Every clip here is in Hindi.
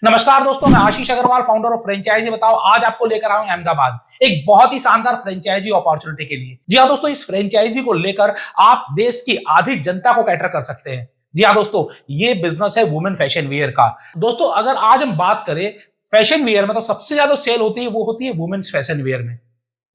नमस्कार दोस्तों, मैं आशीष अग्रवाल, फाउंडर ऑफ फ्रेंचाइजी बताओ। आज आपको लेकर आया हूं अहमदाबाद एक बहुत ही शानदार फ्रेंचाइजी अपॉर्चुनिटी के लिए। जी हाँ दोस्तों, इस फ्रेंचाइजी को लेकर आप देश की आधी जनता को कैटर कर सकते हैं। जी हाँ दोस्तों, ये बिजनेस है वुमेन फैशन वियर का। दोस्तों, अगर आज हम बात करें फैशन वियर में, तो सबसे ज्यादा सेल होती है वो होती है वुमेन्स फैशन वियर में,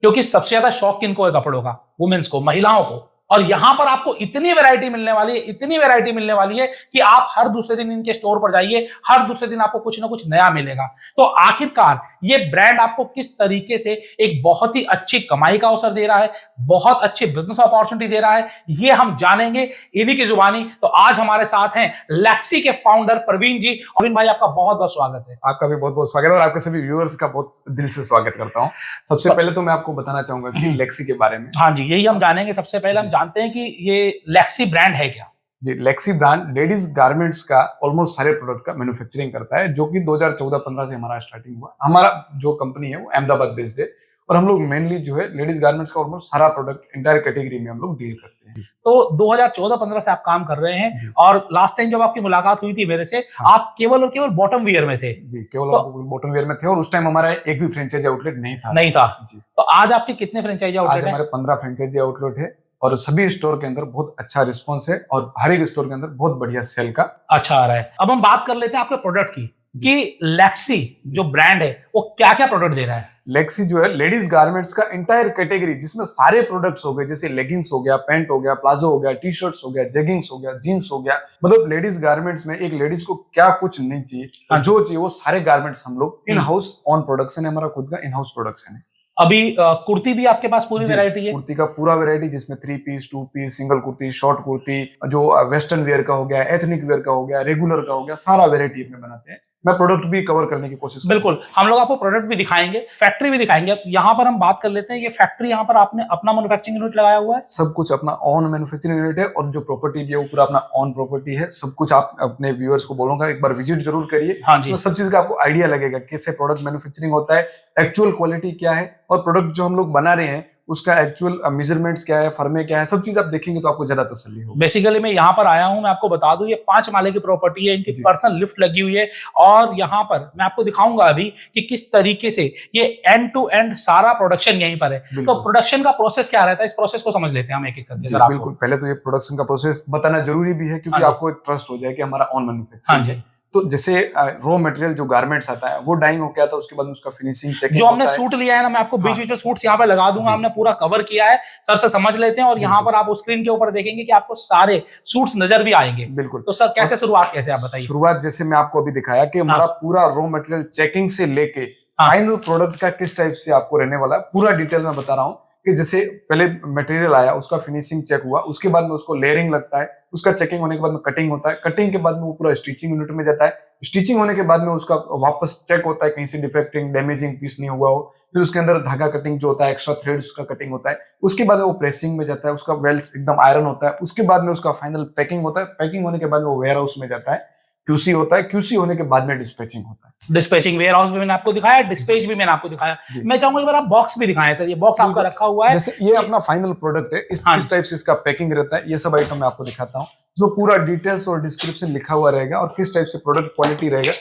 क्योंकि सबसे ज्यादा शौक किनको है कपड़ों का? वुमेन्स को, महिलाओं को। और यहां पर आपको इतनी वैरायटी मिलने वाली है, इतनी वैरायटी मिलने वाली है कि आप हर दूसरे दिन इनके स्टोर पर जाइए, हर दूसरे दिन आपको कुछ ना कुछ नया मिलेगा। तो आखिरकार ये ब्रांड आपको किस तरीके से एक बहुत ही अच्छी कमाई का अवसर दे रहा है, बहुत अच्छी बिजनेस अपॉर्चुनिटी दे रहा है, ये हम जानेंगे इन्हीं की जुबानी। तो आज हमारे साथ हैं लेक्सी के फाउंडर प्रवीण जी। प्रवीण भाई, आपका बहुत बहुत स्वागत है। आपका भी बहुत बहुत स्वागत है और आपके सभी व्यूअर्स का बहुत दिल से स्वागत करता हूं। सबसे पहले तो मैं आपको बताना चाहूंगा कि लेक्सी के बारे में। हाँ जी, यही हम जानेंगे। सबसे पहले हम जानते हैं कि ये लेक्सी ब्रांड है क्या? जी, लेक्सी ब्रांड लेडीज गारमेंट्स का ऑलमोस्ट सारे प्रोडक्ट का मैन्युफैक्चरिंग करता है, जो कि 2014-15 से हमारा स्टार्टिंग हुआ। हमारा जो कंपनी है वो अहमदाबाद बेस्ड है और हम लोग मेनली जो है लेडीज गारमेंट्स का ऑलमोस्ट सारा प्रोडक्ट इंटायर कैटेगरी में हम लोग डील करते हैं। तो 2014-15 से आप काम कर रहे हैं और लास्ट टाइम जब आपकी मुलाकात हुई थी मेरे से, आप केवल और केवल बॉटम वियर में थे। जी, केवल बॉटम वियर में थे और उस टाइम हमारा एक भी फ्रेंचाइजी आउटलेट नहीं था। जी, तो आज आपके कितने फ्रेंचाइजी आउटलेट हैं? हमारे 15 फ्रेंचाइजी आउटलेट है और सभी स्टोर के अंदर बहुत अच्छा रिस्पांस है और हर एक स्टोर के अंदर बहुत बढ़िया सेल का अच्छा आ रहा है। अब हम बात कर लेते हैं आपके प्रोडक्ट की कि लेक्सी जो ब्रांड है वो क्या क्या प्रोडक्ट दे रहा है। लेक्सी जो है लेडीज गारमेंट्स का इंटायर कैटेगरी, जिसमें सारे प्रोडक्ट्स हो गए, जैसे लेगिंग्स हो गया, पैंट हो गया, प्लाजो हो गया, टी शर्ट्स हो गया, जेगिंग्स हो गया, जीन्स हो गया। मतलब लेडीज गारमेंट्स में एक लेडीज को क्या कुछ नहीं चाहिए, जो चाहिए वो सारे गारमेंट्स हम लोग इन हाउस ऑन प्रोडक्शन है, हमारा खुद का इन हाउस प्रोडक्शन है। अभी कुर्ती भी आपके पास पूरी वैरायटी है? कुर्ती का पूरा वैरायटी, जिसमें 3 piece, 2 piece, single kurti, short kurti, जो वेस्टर्न वेयर का हो गया, एथनिक वेयर का हो गया, रेगुलर का हो गया, सारा वैरायटी अपने बनाते हैं। मैं प्रोडक्ट भी कवर करने की कोशिश बिल्कुल, हम लोग आपको प्रोडक्ट भी दिखाएंगे, फैक्ट्री भी दिखाएंगे। यहाँ पर हम बात कर लेते हैं, ये फैक्ट्री यहाँ पर आपने अपना मैन्युफैक्चरिंग यूनिट लगाया हुआ है? सब कुछ अपना ऑन मैन्युफैक्चरिंग यूनिट है और जो प्रॉपर्टी भी है वो पूरा अपना ऑन प्रॉपर्टी है। सब कुछ आप अपने व्यूअर्स को बोलूंगा एक बार विजिट जरूर करिए। हाँ जी, तो सब चीज का आपको आइडिया लगेगा कैसे प्रोडक्ट मैन्युफैक्चरिंग होता है, एक्चुअल क्वालिटी क्या है और प्रोडक्ट जो हम लोग बना रहे हैं उसका एक्चुअल मेजरमेंट्स क्या है, फर्मे क्या है, सब चीज आप देखेंगे तो आपको ज्यादा तसल्ली होगी। बेसिकली मैं यहाँ पर आया हूँ, मैं आपको बता दूं, ये 5 माले की प्रॉपर्टी है, इनकी पर्सनल लिफ्ट लगी हुई है और यहाँ पर मैं आपको दिखाऊंगा अभी कि किस तरीके से ये एंड टू एंड सारा प्रोडक्शन यहीं पर है। तो प्रोडक्शन का प्रोसेस क्या रहता है, इस प्रोसेस को समझ लेते हैं हम एक एक करके। बिल्कुल, पहले तो ये प्रोडक्शन का प्रोसेस बताना जरूरी भी है, क्योंकि आपको एक ट्रस्ट हो जाए कि हमारा ऑन मैन्युफैक्चरिंग है। तो जैसे रॉ मटेरियल जो गारमेंट्स आता है वो डाइंग हो गया था, उसके बाद में उसका फिनिशिंग चेकिंग जो हमने सूट लिया है ना, मैं आपको बीच बीच में सूट्स यहाँ पे लगा दूंगा, हमने पूरा कवर किया है। सर से समझ लेते हैं और यहाँ पर आप उस स्क्रीन के ऊपर देखेंगे कि आपको सारे सूट्स नजर भी आएंगे। बिल्कुल। तो सर कैसे शुरुआत, कैसे आप बताइए? शुरुआत जैसे मैं आपको अभी दिखाया कि हमारा पूरा रॉ मटेरियल चेकिंग से लेके फाइनल प्रोडक्ट का किस टाइप से आपको रहने वाला है पूरा डिटेल में बता रहा हूँ। कि जैसे पहले मटेरियल आया, उसका फिनिशिंग चेक हुआ, उसके बाद में उसको लेयरिंग लगता है, उसका चेकिंग होने के बाद में कटिंग होता है, कटिंग के बाद में वो पूरा स्टिचिंग यूनिट में जाता है, स्टिचिंग होने के बाद में उसका वापस चेक होता है कहीं से डिफेक्टिंग डैमेजिंग पीस नहीं हुआ हो, फिर उसके अंदर धागा कटिंग जो होता है, एक्स्ट्रा थ्रेड उसका कटिंग होता है, उसके बाद में वो प्रेसिंग में जाता है, उसका वेल्स एकदम आयरन होता है, उसके बाद में उसका फाइनल पैकिंग होता है, पैकिंग होने के बाद में वो वेयर हाउस में जाता है, क्यूसी होता है, क्यूसी होने के बाद में डिस्पैचिंग होता है। डिस्पैचिंग वेयर हाउस भी मैंने आपको दिखाया, डिस्पैच भी मैंने आपको दिखाया। मैं चाहूंगा एक बार आप बॉक्स भी दिखाएं सर, ये बॉक्स आपका रखा हुआ है। जैसे ये अपना फाइनल प्रोडक्ट है, किस टाइप से इसका पैकिंग रहता है, ये सब आइटम मैं आपको दिखाता हूँ। जो पूरा डिटेल्स और डिस्क्रिप्शन लिखा हुआ रहेगा और किस टाइप से प्रोडक्ट क्वालिटी रहेगा।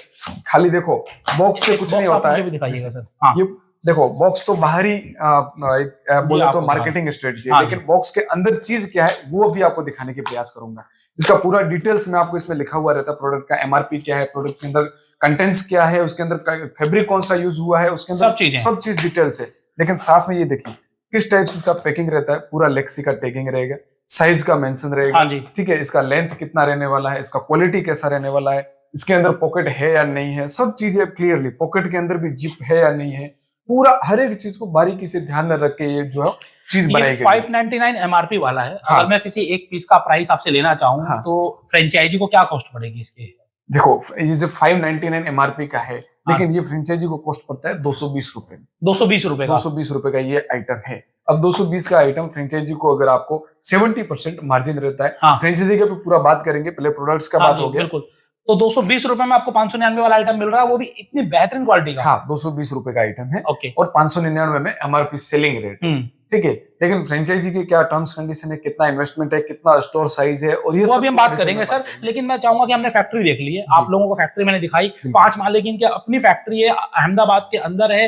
खाली देखो बॉक्स से कुछ नहीं होता है। ये देखो बॉक्स तो बाहरी बोले तो मार्केटिंग स्ट्रेटजी है, लेकिन बॉक्स के अंदर चीज क्या है वो भी आपको दिखाने की प्रयास करूंगा। इसका पूरा डिटेल्स में आपको इसमें लिखा हुआ रहता है, प्रोडक्ट का एमआरपी क्या है, प्रोडक्ट के अंदर कंटेंट्स क्या है, उसके अंदर फैब्रिक कौन सा यूज हुआ है, उसके अंदर सब चीज डिटेल्स है। लेकिन साथ में ये देखिए किस टाइप से इसका पैकिंग रहता है, पूरा लेक्सी का टैगिंग रहेगा, साइज का मेंशन रहेगा, ठीक है, इसका लेंथ कितना रहने वाला है, इसका क्वालिटी कैसा रहने वाला है, इसके अंदर पॉकेट है या नहीं है, सब चीजें क्लियरली, पॉकेट के अंदर भी जिप है या नहीं है, पूरा हर एक चीज को बारीकी से ध्यान में रख के ये जो है चीज बनाई गई। 599 एमआरपी वाला है। अगर मैं किसी एक पीस का प्राइस आपसे लेना चाहूँ तो फ्रेंचाइजी को क्या कॉस्ट पड़ेगी इसके? देखो ये जो 599 एमआरपी का है, लेकिन ये फ्रेंचाइजी को कॉस्ट पड़ता है 220 रुपए। 220 रुपए का 220 रुपए का ये आइटम है। अब 220 का आइटम फ्रेंचाइजी को अगर आपको 70% मार्जिन रहता है। फ्रेंचाइजी का पूरा बात करेंगे, पहले प्रोडक्ट्स का बात हो गया। तो 220 रुपए में आपको 599 वाला आइटम मिल रहा है, वो भी इतनी बेहतरीन क्वालिटी का। हाँ, 220 रुपए का आइटम है और 599 में एमआरपी सेलिंग रेट। ठीक है, लेकिन फ्रेंचाइजी के क्या टर्म्स कंडीशन है, कितना इन्वेस्टमेंट है, कितना स्टोर साइज है, और ये वो सब अभी हम बात करेंगे सर। लेकिन मैं चाहूंगा कि हमने फैक्ट्री देख ली है, आप लोगों को फैक्ट्री मैंने दिखाई, 5 माले की इनकी अपनी फैक्ट्री है, अहमदाबाद के अंदर है,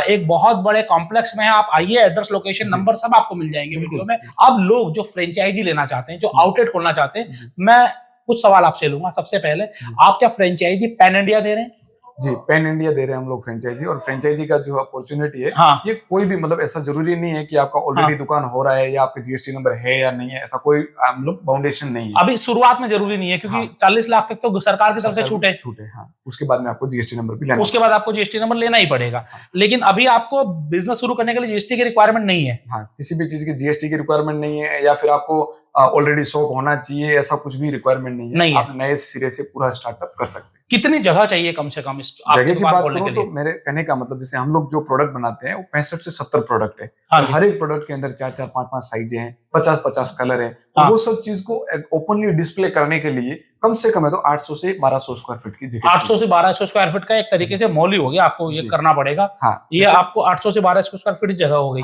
एक बहुत बड़े कॉम्प्लेक्स में है। आप आइए, एड्रेस, लोकेशन, नंबर सब आपको मिल जाएंगे वीडियो में। अब लोग जो फ्रेंचाइजी लेना चाहते हैं, जो आउटलेट खोलना चाहते हैं, मैं कुछ सवाल आपसे लूंगा। सबसे पहले, आप क्या फ्रेंचाइजी पैन इंडिया दे रहे हैं? जी, पैन इंडिया दे रहे हैं हम लोग फ्रेंचाइजी। और फ्रेंचाइजी का जो अपॉर्चुनिटी है, हाँ, ये कोई भी मतलब ऐसा जरूरी नहीं है कि आपका ऑलरेडी दुकान हो रहा है या आपका जीएसटी नंबर है या नहीं है, ऐसा कोई मतलब बाउंडेशन नहीं है। अभी शुरुआत में जरूरी नहीं है, क्योंकि 40 लाख तक तो सरकार की तरफ से छूट है। हाँ, उसके बाद में आपको जीएसटी नंबर भी लेना, उसके बाद आपको जीएसटी नंबर लेना ही पड़ेगा। लेकिन अभी आपको बिजनेस शुरू करने के लिए जीएसटी की रिक्वायरमेंट नहीं है। हाँ, किसी भी चीज की जीएसटी की रिक्वायरमेंट नहीं है, या फिर आपको ऑलरेडी शॉप होना चाहिए, ऐसा कुछ भी रिक्वायरमेंट नहीं है। आप नए सिरे से पूरा स्टार्टअप कर सकते हैं। कितनी जगह चाहिए कम से कम? जगह की बात करूं तो मेरे कहने का मतलब, जैसे हम लोग जो प्रोडक्ट बनाते हैं वो 65 से 70 प्रोडक्ट है। और हर एक प्रोडक्ट के अंदर 4-4, 5-5 साइजें हैं, 50-50 कलर है। तो वो सब चीज को ओपनली डिस्प्ले करने के लिए कम से कम है तो 800 से 1200 स्क्वायर फीट की जगह। 800 से 1200 स्क्वायर फीट का एक तरीके से मॉल ही हो गया, आपको ये करना पड़ेगा। हाँ, ये आपको 800 से 1200 स्क्वायर फीट जगह हो गई।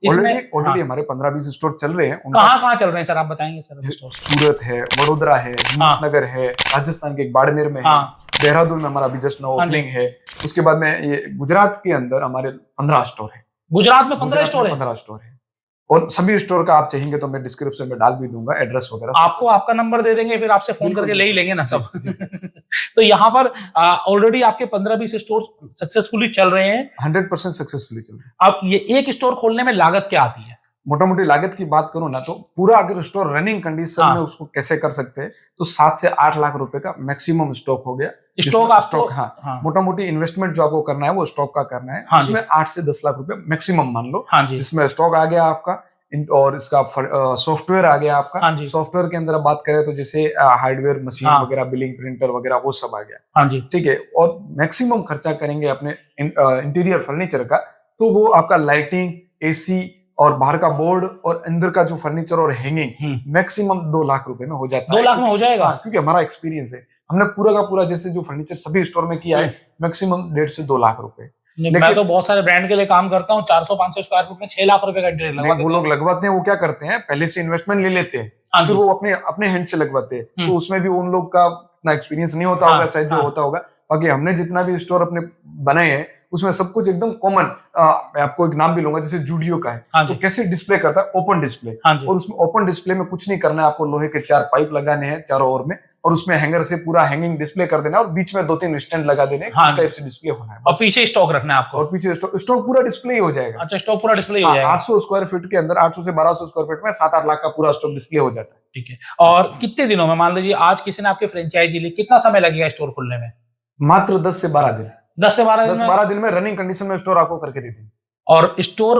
ऑलरेडी हमारे 15-20 स्टोर चल रहे हैं। कहाँ चल रहे हैं सर, आप बताएंगे सर? सूरत है, वडोदरा है, हिम्मतनगर है, राजस्थान के एक बाड़मेर में है, देहरादून में हमारा अभी जस्ट नाउ ओपनिंग है। उसके बाद में ये गुजरात के अंदर हमारे 15 स्टोर है। गुजरात में 15 स्टोर है? 15 स्टोर है। और सभी स्टोर का आप चाहेंगे तो मैं डिस्क्रिप्शन में डाल भी दूंगा एड्रेस वगैरह। आपको आपका नंबर दे देंगे, फिर आपसे फोन करके ले ही लेंगे ना सब। तो यहाँ पर ऑलरेडी आपके 15-20 स्टोर सक्सेसफुली चल रहे हैं। 100% सक्सेसफुली चल रहे हैं। अब ये एक स्टोर खोलने में लागत क्या आती है? मोटा मोटी लागत की बात करूं ना, तो पूरा अगर स्टोर रनिंग कंडीशन में उसको कैसे कर सकते हैं, तो 7 से 8 लाख रुपए का मैक्सिमम स्टॉक हो गया। स्टॉक हाँ, मोटा मोटी इन्वेस्टमेंट जो आपको करना है वो स्टॉक का करना है। इसमें 8 से 10 लाख रुपए मैक्सिमम मान लो, जिसमें स्टॉक आ गया आपका, और इसका सॉफ्टवेयर आ गया आपका। सॉफ्टवेयर के अंदर बात करें तो जैसे हार्डवेयर, मशीन वगैरह, बिलिंग, प्रिंटर वगैरह, वो सब आ गया। ठीक है। और मैक्सिमम खर्चा करेंगे अपने इंटीरियर फर्नीचर का, तो वो आपका लाइटिंग, एसी और बाहर का बोर्ड और अंदर का जो फर्नीचर और हैंगिंग मैक्सिमम 2 लाख रुपए में हो जाता है। 2 लाख में हो जाएगा? क्योंकि हमारा एक्सपीरियंस है, हमने पूरा का पूरा जैसे जो फर्नीचर सभी स्टोर में किया है, मैक्सिमम 1.5 से 2 लाख रुपए। मैं तो बहुत सारे ब्रांड के लिए काम करता हूँ, 400-500 स्क्वायर फुट में 6 लाख रुपए का इंटीरियर लगवाते हैं। वो लोग लगवाते हैं, वो क्या करते हैं, पहले से इन्वेस्टमेंट ले लेते हैं, फिर वो अपने हैंड से लगवाते हैं। तो उसमें भी उन लोग का इतना एक्सपीरियंस नहीं होता होगा, शायद जो होता होगा। बाकी हमने जितना भी स्टोर अपने बनाए हैं उसमें सब कुछ एकदम कॉमन। मैं आपको एक नाम भी लूंगा, जैसे जूडियो का है, तो कैसे डिस्प्ले करता है, ओपन डिस्प्ले। और उसमें ओपन डिस्प्ले में कुछ नहीं करना है, आपको लोहे के 4 पाइप लगाने हैं चारों ओर में, और उसमें हैंगर से पूरा हैंगिंग डिस्प्ले कर देना है, और बीच में 2-3 स्टैंड लगा देने, इस टाइप से डिस्प्ले होना है। और पीछे स्टॉक रखना है आपको, और पीछे स्टॉक पूरा डिस्प्ले ही हो जाएगा। अच्छा, स्टॉक पूरा डिस्प्ले हो जाएगा। 800 स्क्वायर फीट के अंदर, 800 से 1200 स्क्वायर फीट में 7-8 लाख का पूरा स्टॉक डिस्प्ले हो जाता है। ठीक है। और कितने दिनों में, मान लीजिए आज किसी ने आपकी फ्रेंचाइजी ली, कितना समय लगेगा स्टोर खुलने में? मात्र 10 से 12 दिन। 10 से 12 दिन में रनिंग कंडीशन में स्टोर आपको करके देते हैं। और स्टोर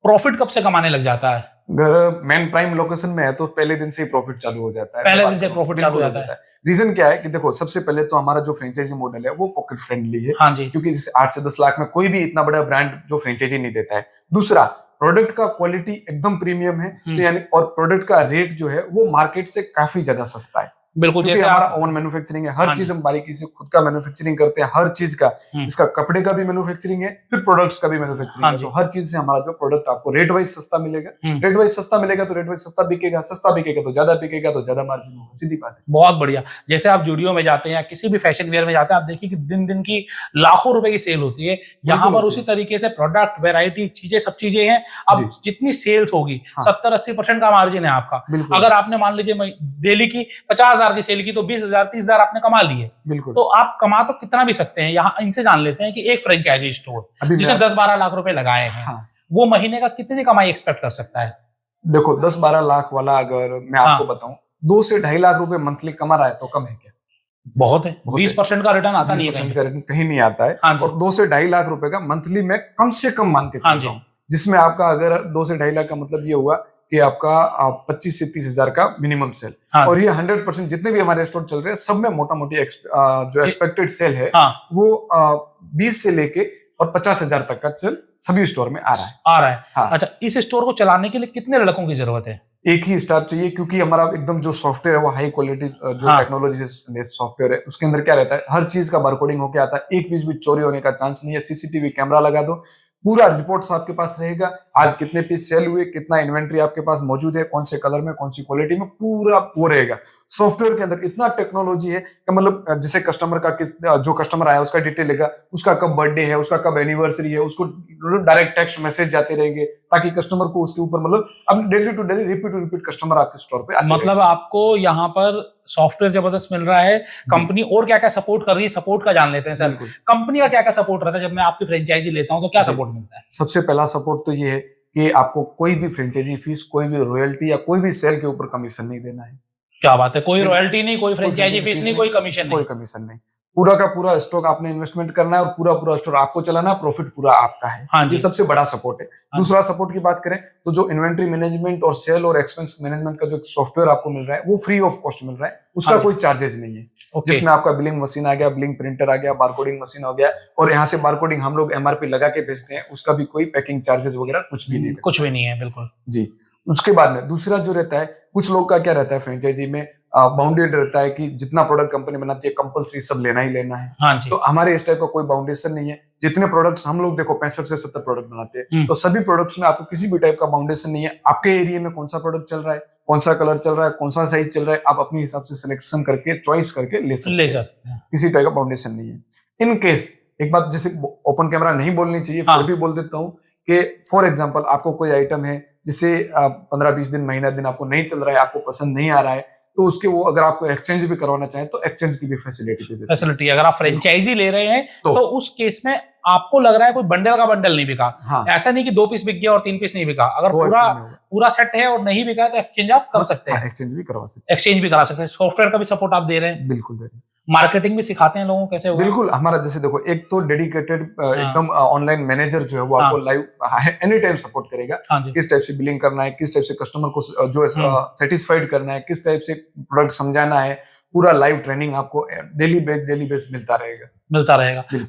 प्रॉफिट कब से कमाने लग जाता है? अगर मेन प्राइम लोकेशन में है तो पहले दिन से ही प्रॉफिट चालू हो जाता है। पहले दिन से प्रॉफिट चालू हो जाता है। रीजन क्या है कि देखो, सबसे पहले तो हमारा जो फ्रेंचाइजी मॉडल है वो पॉकेट फ्रेंडली है। क्योंकि जैसे 8 से 10 लाख में कोई भी इतना बड़ा ब्रांड जो फ्रेंचाइजी नहीं देता है। दूसरा, प्रोडक्ट का क्वालिटी एकदम प्रीमियम है, तो यानी, और प्रोडक्ट का रेट जो है वो मार्केट से काफी ज्यादा सस्ता है। बिल्कुल, जैसे हमारा ओन मैन्युफैक्चरिंग है, हर चीज हम बारीकी से खुद का मैन्युफैक्चरिंग करते हैं, हर चीज का। इसका कपड़े का भी मैन्युफैक्चरिंग है, फिर प्रोडक्ट्स का भी मैन्युफैक्चरिंग है। तो हर चीज से हमारा जो प्रोडक्ट आपको रेट वाइज सस्ता मिलेगा। रेट वाइज सस्ता मिलेगा तो रेट वाइज सस्ता बिकेगा, सस्ता बिकेगा तो ज्यादा मार्जिन होगा, सीधी बात है। बहुत बढ़िया। जैसे आप जूडियो में जाते हैं या किसी भी फैशन वेयर में जाते हैं, आप देखिए कि दिन दिन की लाखों रुपए की सेल होती है। यहाँ पर उसी तरीके से प्रोडक्ट, वेराइटी, चीजें, सब चीजें हैं। अब जितनी सेल्स होगी, 70-80% का मार्जिन है आपका। अगर आपने मान लीजिए डेली की 50,000 की सेल की, तो 20,000, 30,000 आपने कमा लिए। तो आप कमा तो कितना भी सकते हैं। यहाँ इनसे जान लेते हैं कि एक फ्रेंचाइजी स्टोर जिसने 10-12 लाख रुपए लगाए हैं, वो महीने का कितनी कमाई एक्सपेक्ट कर सकता है? देखो, 10-12 लाख वाला अगर मैं आपको बताऊं, 2 से 2.5 लाख रुपए मंथली कमा रहा है तो कम है क्या? बहुत है। 20% का रिटर्न आता नहीं है, 20% का रिटर्न कहीं नहीं आता है। और 2 से 2.5 लाख रुपए का मंथली में कम से कम मान के चल रहा हूं, जिसमें आपका अगर 2 से 2.5 लाख का मतलब ये हुआ कि आपका 25 से 30 हजार का मिनिमम सेल। और ये 100% जितने भी हमारे स्टोर चल रहे हैं सब में मोटा मोटी जो एक्सपेक्टेड सेल है वो 20 से लेके और 50,000 तक का सेल सभी स्टोर में आ रहा है। अच्छा, इस स्टोर को चलाने के लिए कितने लड़कों की जरूरत है? एक ही स्टाफ चाहिए, क्योंकि हमारा एकदम जो सॉफ्टवेयर है वो हाई क्वालिटी जो टेक्नोलॉजी से बेस्ड सॉफ्टवेयर है। उसके अंदर क्या रहता है, हर चीज का बारकोडिंग होके आता है, एक पीस भी चोरी होने का चांस नहीं है। सीसीटीवी कैमरा लगा दो, पूरा रिपोर्ट्स आपके पास रहेगा, आज कितने पीस सेल हुए, कितना इन्वेंट्री आपके पास मौजूद है, कौन से कलर में, कौन सी क्वालिटी में, पूरा वो रहेगा। सॉफ्टवेयर के अंदर इतना टेक्नोलॉजी है कि मतलब जैसे कस्टमर का जो कस्टमर आया उसका डिटेल लेगा, उसका कब बर्थडे है, उसका कब एनिवर्सरी है, उसको डायरेक्ट टेक्स्ट मैसेज जाते रहेंगे ताकि कस्टमर को उसके ऊपर मतलब अब daily to daily repeat customer आपके स्टोर पे आते मतलब आपको यहाँ पर सॉफ्टवेयर जबरदस्त मिल रहा है। कंपनी और क्या क्या सपोर्ट कर रही है, सपोर्ट का जान लेते हैं सर। कंपनी का क्या क्या सपोर्ट रहता है जब मैं आपकी फ्रेंचाइजी लेता हूँ तो क्या सपोर्ट मिलता है? सबसे पहला सपोर्ट तो ये है कि आपको कोई भी फ्रेंचाइजी फीस, कोई भी रॉयल्टी या कोई भी सेल के ऊपर कमीशन नहीं देना है। क्या बात है, कोई रॉयल्टी नहीं, कोई फ्रेंचाइजी फीस नहीं, कोई कमीशन नहीं, कोई कमीशन नहीं। पूरा का पूरा स्टॉक आपने इन्वेस्टमेंट करना है और पूरा पूरा स्टोर आपको चलाना है, प्रॉफिट पूरा आपका है। हाँ ये सबसे बड़ा सपोर्ट है। दूसरा सपोर्ट की बात करें तो जो इन्वेंट्री मैनेजमेंट और सेल और एक्सपेंस मैनेजमेंट का जो सॉफ्टवेयर आपको मिल रहा है वो फ्री ऑफ कॉस्ट मिल रहा है, उसका कोई चार्जेस नहीं है। जिसमें आपका बिलिंग मशीन आ गया, बिलिंग प्रिंटर आ गया, बारकोडिंग मशीन हो गया, और यहाँ से बारकोडिंग हम लोग एमआरपी लगा के भेजते हैं, उसका भी कोई पैकिंग चार्जेस वगैरह कुछ भी नहीं है। कुछ भी नहीं है, बिल्कुल जी। उसके बाद में दूसरा जो रहता है, कुछ लोग का क्या रहता है फ्रेंचाइजी में बाउंडेड रहता है कि जितना प्रोडक्ट कंपनी बनाती है कंपलसरी सब लेना ही लेना है। हाँ जी। तो हमारे इस टाइप का कोई बाउंडेशन नहीं है। जितने प्रोडक्ट्स हम लोग देखो 65 से 70 प्रोडक्ट बनाते हैं, तो सभी प्रोडक्ट्स में आपको किसी भी टाइप का बाउंडेशन नहीं है। आपके एरिया में कौन सा प्रोडक्ट चल रहा है, कौन सा कलर चल रहा है, कौन सा साइज चल रहा है, आप अपने हिसाब से सिलेक्शन करके चॉइस करके ले सकते हैं। किसी टाइप का बाउंडेशन नहीं है। इन केस एक बात जैसे ओपन कैमरा नहीं बोलनी चाहिए, फिर भी बोल देता हूँ कि फॉर एग्जाम्पल आपको कोई आइटम है जिसे 15-20 दिन, महीना दिन आपको नहीं चल रहा है, आपको पसंद नहीं आ रहा है, तो उसके वो अगर आपको एक्सचेंज भी करवाना चाहे तो एक्सचेंज की भी फैसिलिटी अगर आप फ्रेंचाइजी ले रहे हैं तो उस केस में आपको लग रहा है कोई बंडल का बंडल नहीं बिका। हाँ। ऐसा नहीं कि 2 पीस बिक गया और 3 पीस नहीं बिका। अगर पूरा सेट है और नहीं बिका तो एक्सचेंज आप कर सकते हैं। एक्सचेंज भी करा सकते हैं। सॉफ्टवेयर का भी सपोर्ट आप दे रहे हैं? बिल्कुल दे रहे हैं। मार्केटिंग भी सिखाते हैं लोगों को कैसे होगा? बिल्कुल। हमारा जैसे देखो एक तो डेडिकेटेड एकदम ऑनलाइन मैनेजर जो है वो आपको लाइव एनी टाइम सपोर्ट करेगा। किस टाइप से बिलिंग करना है, किस टाइप से कस्टमर को जो सेटिस्फाइड करना है, किस टाइप से प्रोडक्ट समझाना है, पूरा लाइव ट्रेनिंग आपको डेली बेस मिलता रहेगा।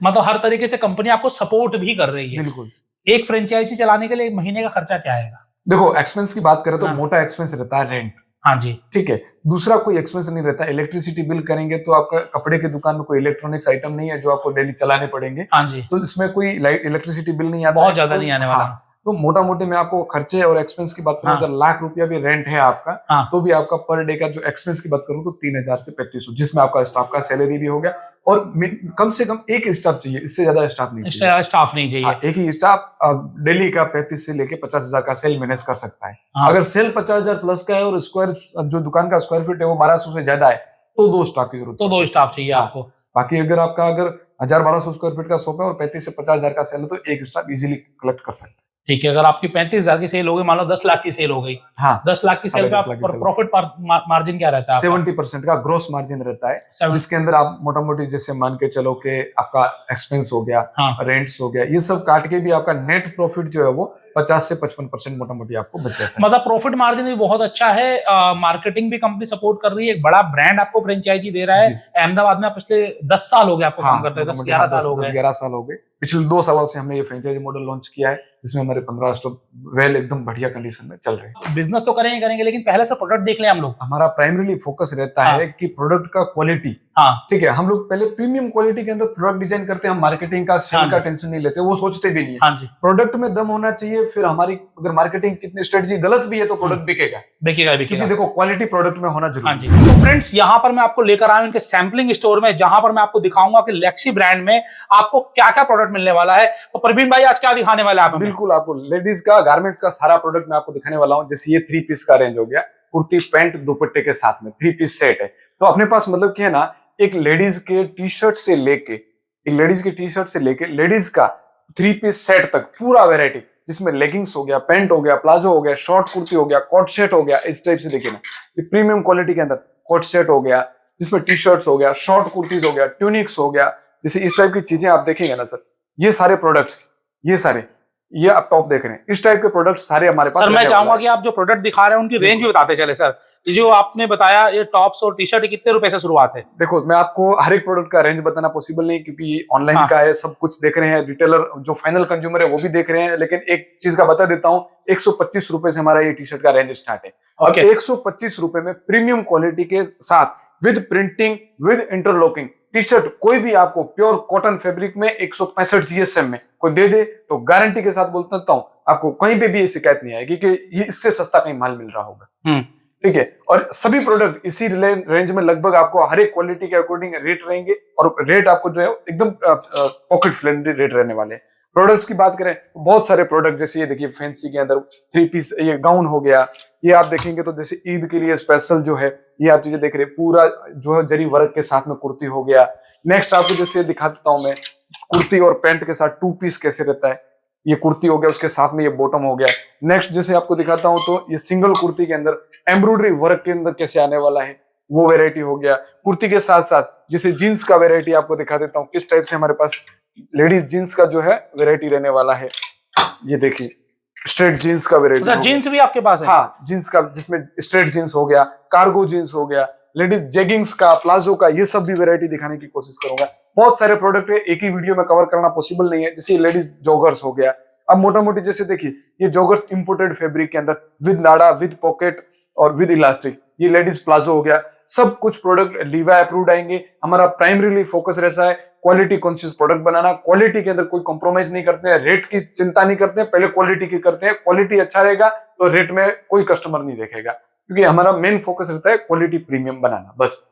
मतलब हर तरीके से कंपनी आपको सपोर्ट भी कर रही है। बिल्कुल। एक फ्रेंचाइजी चलाने के लिए महीने का खर्चा क्या आएगा? देखो एक्सपेंस की बात करें तो मोटा एक्सपेंस रहता है रेंट। हाँ जी। ठीक है। दूसरा कोई एक्सपेंस नहीं रहता। इलेक्ट्रिसिटी बिल करेंगे तो आपका कपड़े की दुकान में कोई इलेक्ट्रॉनिक्स आइटम नहीं है जो आपको डेली चलाने पड़ेंगे। हाँ जी। तो इसमें कोई इलेक्ट्रिसिटी बिल नहीं आता, बहुत ज्यादा नहीं आने वाला। तो मोटा मोटी मैं आपको खर्चे और एक्सपेंस की बात करूं, अगर ₹1,00,000 भी रेंट है आपका, तो भी आपका पर डे का जो एक्सपेंस की बात करूं तो 3,000 से 3,500, जिसमें आपका स्टाफ का सैलरी भी हो गया और कम से कम एक स्टाफ चाहिए, इससे ज्यादा स्टाफ नहीं चाहिए। एक ही स्टाफ डेली का 35 से लेके 50,000 का सेल मैनेज कर सकता है। अगर सेल 50,000 प्लस का है और स्क्वायर जो दुकान का स्क्वायर फीट है वो 1200 से ज्यादा है तो 2 स्टाफ की जरूरत, तो 2 स्टाफ चाहिए आपको। बाकी अगर आपका 1,000-1,200 स्क्वायर फीट का शॉप है और 35 से 50,000 का सेल है तो एक स्टाफ इजीली कलेक्ट कर सकता है। ठीक है। अगर आपकी 35,000 की सेल हो गई, मान लो 10 लाख की सेल हो गई। हाँ। 10 लाख की सेल का प्रॉफिट मार्जिन क्या रहता है? 70% का ग्रोस मार्जिन रहता है, जिसके अंदर आप मोटा मोटी जैसे मान के चलो कि आपका एक्सपेंस हो गया, रेंट्स हो गया, ये सब काट के भी आपका नेट प्रॉफिट जो है वो 50 से 55% मोटा मोटी आपको बच जाता है। मतलब प्रॉफिट मार्जिन भी बहुत अच्छा है। मार्केटिंग भी कंपनी सपोर्ट कर रही है। एक बड़ा ब्रांड आपको फ्रेंचाइजी दे रहा है। अहमदाबाद में पिछले 10 साल हो गए आपको काम करते हैं। 10-11 साल हो गए। पिछले 2 सालों से हमने ये फ्रेंचाइजी मॉडल लॉन्च किया है, जिसमें हमारे 15 स्टोर एकदम बढ़िया कंडीशन में चल रहे हैं। बिजनेस तो करेंगे, लेकिन पहले से प्रोडक्ट देख लें हम लोग। हमारा प्राइमरीली फोकस रहता है कि प्रोडक्ट का क्वालिटी। ठीक है। हम लोग पहले प्रीमियम क्वालिटी के अंदर प्रोडक्ट डिजाइन करते हैं। हम मार्केटिंग का, सेल का टेंशन नहीं लेते, वो सोचते भी नहीं है। प्रोडक्ट में दम होना चाहिए। फिर हमारी अगर मार्केटिंग कितनी स्ट्रेटजी गलत भी है तो प्रोडक्ट बिकेगा। क्योंकि देखो क्वालिटी प्रोडक्ट में होना जरूरी है। तो फ्रेंड्स, यहाँ पर मैं आपको लेकर आया हूं इनके सैम्पलिंग स्टोर में, जहां पर मैं आपको दिखाऊंगा कि लेक्सी ब्रांड में आपको क्या क्या प्रोडक्ट मिलने वाला है। तो प्रवीण भाई आज क्या दिखाने वाले हैं आप? बिल्कुल, आपको लेडीज का गारमेंट्स का सारा प्रोडक्ट मैं आपको दिखाने वाला हूँ। जैसे ये 3 पीस का रेंज हो गया, कुर्ती पैंट दुपट्टे के साथ में 3 पीस सेट है। तो अपने पास मतलब क्या है ना, एक लेडीज के टी शर्ट से लेके लेडीज का 3 पीस सेट तक पूरा वेराइटी, जिसमें लेगिंग्स हो गया, पैंट हो गया, प्लाजो हो गया, शॉर्ट कुर्ती हो गया, कोट सेट हो गया। इस टाइप से देखिए ना, ये प्रीमियम क्वालिटी के अंदर कोट सेट हो गया, जिसमें टी शर्ट्स हो गया, शॉर्ट कुर्तीज हो गया, ट्यूनिक्स हो गया। जैसे इस टाइप की चीजें आप देखेंगे ना सर, ये सारे प्रोडक्ट्स, ये आप टॉप देख रहे हैं, इस टाइप के प्रोडक्ट सारे हमारे पास। सर मैं चाहूंगा कि आप जो प्रोडक्ट दिखा रहे हैं उनकी रेंज भी बताते चले सर। जो आपने बताया ये टॉप्स और टी शर्ट कितने रुपए से शुरुआत है? देखो, मैं आपको हर एक प्रोडक्ट का रेंज बताना पॉसिबल नहीं, क्योंकि ये ऑनलाइन का है, सब कुछ देख रहे हैं, रिटेलर जो फाइनल कंज्यूमर है वो भी देख रहे हैं। लेकिन एक चीज का बता देता हूँ, 125 रुपए से हमारा ये टी शर्ट का रेंज स्टार्ट है। और 125 रुपए में प्रीमियम क्वालिटी के साथ with printing, with interlocking T shirt कोई भी आपको प्योर कॉटन फैब्रिक में 165 जीएसएम में कोई दे दे तो गारंटी के साथ बोलता हूं आपको कहीं पे भी ये शिकायत नहीं आएगी कि ये इससे सस्ता कहीं माल मिल रहा होगा। ठीक है, और सभी प्रोडक्ट इसी रेंज में लगभग आपको हर एक क्वालिटी के अकॉर्डिंग रेट रहेंगे और रेट आपको जो है एकदम पॉकेट फ्रेंडली रेट रहने वाले। प्रोडक्ट्स की बात करें तो बहुत सारे प्रोडक्ट, जैसे ये देखिए फैंसी के अंदर 3 पीस ये गाउन हो गया, ये आप देखेंगे तो जैसे ईद के लिए स्पेशल जो है ये आप चीजें देख रहे हैं, पूरा जो है जरी वर्क के साथ में कुर्ती हो गया। नेक्स्ट आपको जैसे दिखा देता हूं मैं, कुर्ती और पैंट के साथ 2 पीस कैसे रहता है, ये कुर्ती हो गया, उसके साथ में ये बॉटम हो गया। नेक्स्ट जैसे आपको दिखाता हूं तो ये सिंगल कुर्ती के अंदर एम्ब्रॉयडरी वर्क के अंदर कैसे आने वाला है, वो वेरायटी हो गया। कुर्ती के साथ साथ जैसे जीन्स का वेरायटी आपको दिखा देता हूँ, किस टाइप से हमारे पास लेडीज जीन्स का जो है वेरायटी रहने वाला है। ये देखिए स्ट्रेट जीन्स का वेरायटी, जीन्स भी आपके पास है? हाँ, जीन्स का, जिसमें स्ट्रेट जीन्स हो गया, कार्गो जीन्स हो गया, लेडीज जेगिंग्स का, प्लाजो का, ये सब भी वेरायटी दिखाने की कोशिश करूंगा। बहुत सारे प्रोडक्ट है, एक ही वीडियो में कवर करना पॉसिबल नहीं है। जैसे लेडीज जॉगर्स हो गया, अब मोटा मोटी जैसे देखिए ये जॉगर्स इंपोर्टेड फैब्रिक के अंदर विद नाड़ा, विद पॉकेट और विद इलास्टिक, ये लेडीज प्लाजो हो गया। सब कुछ प्रोडक्ट लीवा अप्रूव्ड आएंगे। हमारा प्राइमरीली फोकस रहता है क्वालिटी कॉन्शियस प्रोडक्ट बनाना। क्वालिटी के अंदर कोई कॉम्प्रोमाइज नहीं करते हैं, रेट की चिंता नहीं करते हैं, पहले क्वालिटी की करते हैं। क्वालिटी अच्छा रहेगा तो रेट में कोई कस्टमर नहीं देखेगा, क्योंकि हमारा मेन फोकस रहता है क्वालिटी प्रीमियम बनाना, बस।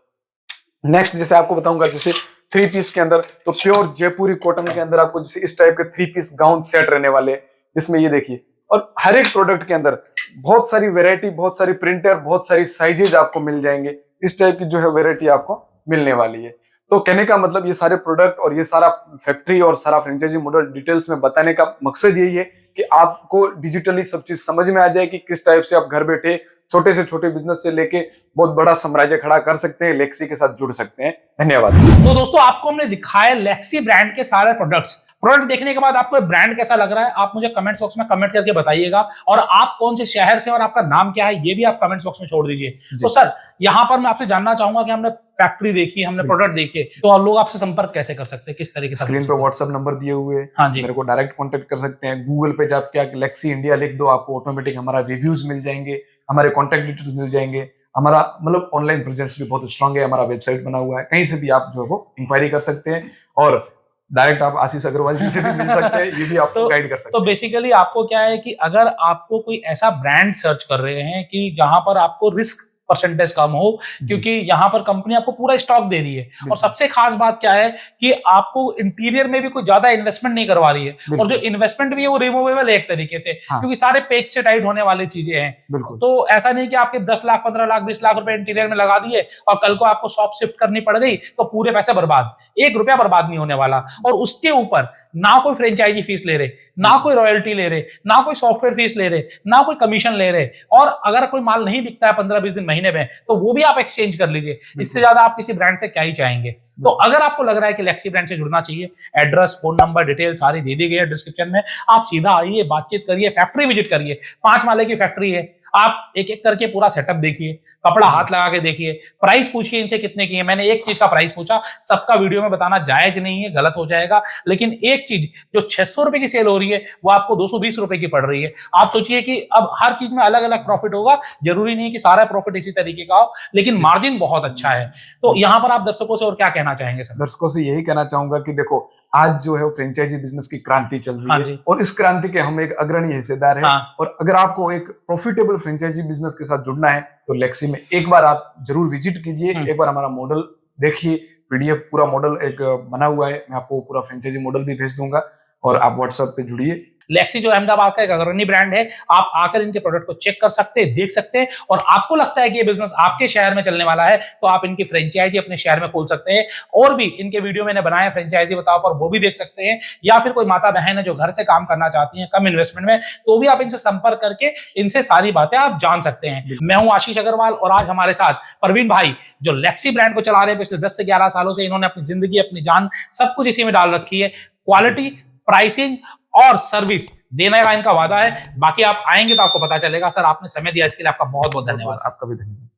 नेक्स्ट जैसे आपको बताऊंगा, जैसे 3 पीस के अंदर तो प्योर जयपुरी कॉटन के अंदर आपको जैसे इस टाइप के 3 पीस गाउन सेट रहने वाले, जिसमें ये देखिए, और हर एक प्रोडक्ट के अंदर बहुत सारी वेरायटी, बहुत सारी प्रिंटर, बहुत सारी साइजेज आपको मिल जाएंगे। इस टाइप की जो है वेरायटी आपको मिलने वाली है। तो कहने का मतलब ये सारे प्रोडक्ट और ये सारा फैक्ट्री और सारा फ्रेंचाइजी मॉडल डिटेल्स में बताने का मकसद यही है कि आपको डिजिटली सब चीज समझ में आ जाए कि किस टाइप से आप घर बैठे छोटे से छोटे बिजनेस से लेके बहुत बड़ा साम्राज्य खड़ा कर सकते हैं, लेक्सी के साथ जुड़ सकते हैं। धन्यवाद। तो दोस्तों आपको हमने दिखाया लेक्सी ब्रांड के सारे प्रोडक्ट्स। प्रोडक्ट देखने के बाद आपको ब्रांड कैसा लग रहा है आप मुझे कमेंट बॉक्स में कमेंट करके बताइएगा, और आप कौन से शहर से और आपका नाम क्या है ये भी आप कमेंट बॉक्स में छोड़ दीजिए। तो सर यहाँ पर मैं आपसे जानना चाहूंगा कि हमने फैक्ट्री देखी, हमने प्रोडक्ट देखे, तो लोग आपसे संपर्क कैसे कर सकते हैं, किस तरीके से? स्क्रीन पे व्हाट्सएप नंबर दिए हुए हैं, हाँ जी, मेरे को डायरेक्ट कांटेक्ट कर सकते हैं। गूगल पे जाके लेक्सी इंडिया लिख दो, आपको ऑटोमेटिक हमारा रिव्यूज मिल जाएंगे, हमारे कॉन्टेक्ट डिटेल्स मिल जाएंगे। हमारा मतलब ऑनलाइन प्रेजेंस भी बहुत स्ट्रांग है, हमारा वेबसाइट बना हुआ है, कहीं से भी आप जो है वो इंक्वायरी कर सकते हैं, और डायरेक्ट आप आशीष अग्रवाल जी से भी मिल सकते हैं, ये भी आपको गाइड कर सकते हैं। तो बेसिकली आपको क्या है कि अगर आपको कोई ऐसा ब्रांड सर्च कर रहे हैं कि जहां पर आपको रिस्क परसेंटेज कम हो, क्योंकि यहाँ पर कंपनी आपको पूरा स्टॉक दे रही है, और सबसे खास बात क्या है कि आपको इंटीरियर में भी कोई ज्यादा इन्वेस्टमेंट नहीं करवा रही है, और जो इन्वेस्टमेंट भी है वो रिमूवेबल है एक तरीके से, क्योंकि सारे पेज से टाइट होने वाली चीजें हैं। तो ऐसा नहीं कि आपके 10 लाख 15 लाख 20 लाख रुपए इंटीरियर में लगा दिए और कल को आपको शॉप शिफ्ट करनी पड़ गई तो पूरे पैसे बर्बाद, 1 रुपया बर्बाद नहीं होने वाला। और उसके ऊपर ना कोई फ्रेंचाइजी फीस ले रहे, ना कोई रॉयल्टी ले रहे, ना कोई सॉफ्टवेयर फीस ले रहे, ना कोई कमीशन ले रहे, और अगर कोई माल नहीं बिकता है 15-20 दिन महीने में तो वो भी आप एक्सचेंज कर लीजिए। इससे ज्यादा आप किसी ब्रांड से क्या ही चाहेंगे। तो अगर आपको लग रहा है कि लेक्सी ब्रांड से जुड़ना चाहिए, एड्रेस, फोन नंबर, डिटेल सारी दे दी गई है डिस्क्रिप्शन में, आप सीधा आइए, बातचीत करिए, फैक्ट्री विजिट करिए। 5 माले की फैक्ट्री है, आप एक एक करके पूरा सेटअप देखिए, कपड़ा हाथ लगा के देखिए, प्राइस पूछिए इनसे कितने की है। मैंने एक चीज का प्राइस पूछा, सबका वीडियो में बताना जायज नहीं है, गलत हो जाएगा, लेकिन एक चीज जो 600 रुपए की सेल हो रही है वो आपको 220 रुपए की पड़ रही है। आप सोचिए कि अब हर चीज में अलग अलग प्रॉफिट होगा, जरूरी नहीं कि सारा प्रॉफिट इसी तरीके का हो, लेकिन मार्जिन बहुत अच्छा है। तो यहाँ पर आप दर्शकों से और क्या कहना चाहेंगे सर? दर्शकों से यही कहना चाहूंगा कि देखो, आज जो है वो फ्रेंचाइजी बिजनेस की क्रांति चल रही है, और इस क्रांति के हम एक अग्रणी हिस्सेदार हैं। और अगर आपको एक प्रॉफिटेबल फ्रेंचाइजी बिजनेस के साथ जुड़ना है तो लेक्सी में एक बार आप जरूर विजिट कीजिए, एक बार हमारा मॉडल देखिए, पीडीएफ पूरा मॉडल एक बना हुआ है, मैं आपको पूरा फ्रेंचाइजी मॉडल भी भेज दूंगा, और आप व्हाट्सएप पे जुड़िए। लेक्सी जो अहमदाबाद का एक अग्रणी ब्रांड है, आप आकर इनके प्रोडक्ट को चेक कर सकते हैं, देख सकते हैं, और आपको लगता है कि ये बिजनेस आपके शहर में चलने वाला है तो आप इनकी फ्रेंचाइजी अपने शहर में खोल सकते हैं। और भी इनके वीडियो मैंने बनाए फ्रेंचाइजी बताओ पर, वो भी देख सकते हैं, या फिर कोई माता बहन है जो घर से काम करना चाहती है कम इन्वेस्टमेंट में, तो भी आप इनसे संपर्क करके इनसे सारी बातें आप जान सकते हैं। मैं हूं आशीष अग्रवाल, और आज हमारे साथ परवीन भाई जो लेक्सी ब्रांड को चला रहे हैं पिछले 10 से 11 सालों से। इन्होंने अपनी जिंदगी, अपनी जान सब कुछ इसी में डाल रखी है। क्वालिटी, प्राइसिंग और सर्विस देने का इनका वादा है। बाकी आप आएंगे तो आपको पता चलेगा। सर आपने समय दिया इसके लिए आपका बहुत बहुत धन्यवाद। आपका भी धन्यवाद।